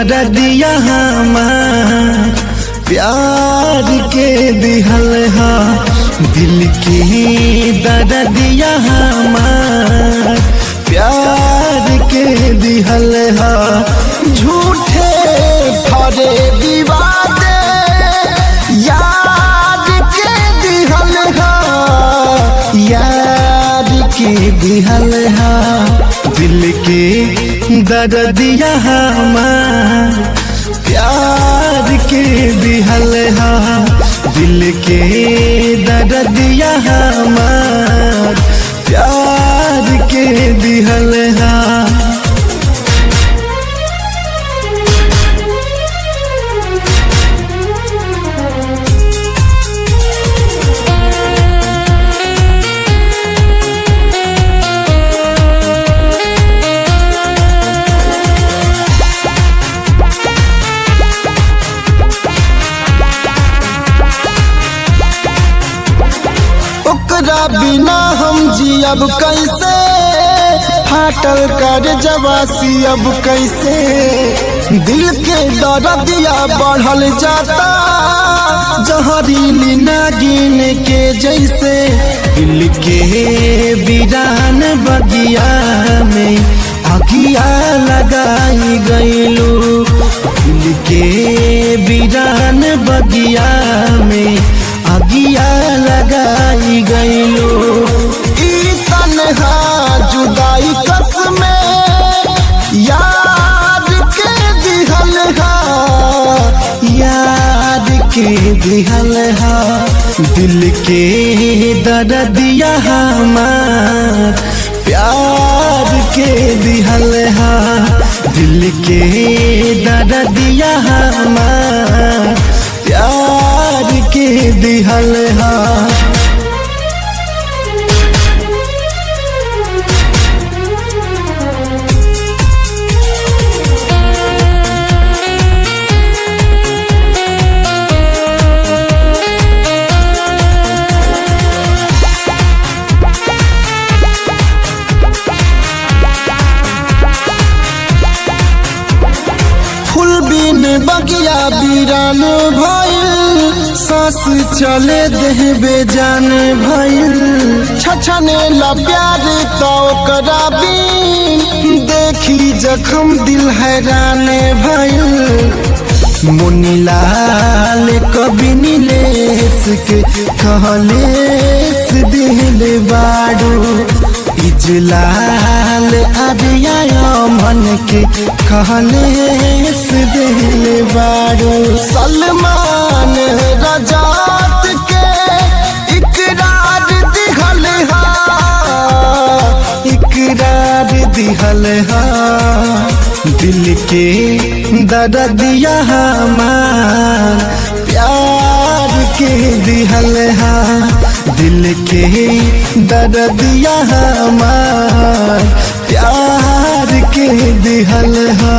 दर्दिया हमार प्यार के दिहल हा, दिल के दर्दिया हमार प्यार के दिहल हा। झूठे फरे विवादे यार के दिहल हा, यार के दिहल हा। दिल के दर्दिया हमार प्यार के दिहल हा, दिल के दर्दिया हमार प्यार के दिहल हा। ओकरा बिना हम जियब कैसे, फाटल कर जवासी अब कैसे। दिल के दर्दिया बढ़ल जाता जहरीली नागिन के जैसे। दिल के वीरान बगिया में अगिया लगाई गईलू, दिल के वीरान बगिया में अगिया लगाई गईलू। ई तन्हा जुदाई कसमे याद के दिहल हा, याद के दिहल हा। दिल के दर्दिया हमार प्यार के दिहल हा, दिल के दर्दिया हमार प्यार के दिहल हा। फूल बिन बगिया वीरान भइल, सांस चले देह बेजान भइल। छछने ला प्यार तो ओकरा बिन, देखी जखम दिल हैरान भइल। मुनीलाल कभी नीलेश के कहलेस दिल बाड़ू, इजलाल आदिया मन के कहलेस दिल बाड़ू। सलमान रजात के इकरार दिहल हा, इकरार दिहल हा। दिल के दर्दिया हमार प्यार के दिहल हा, दिल के दर्दिया हमार प्यार के दिहल हा।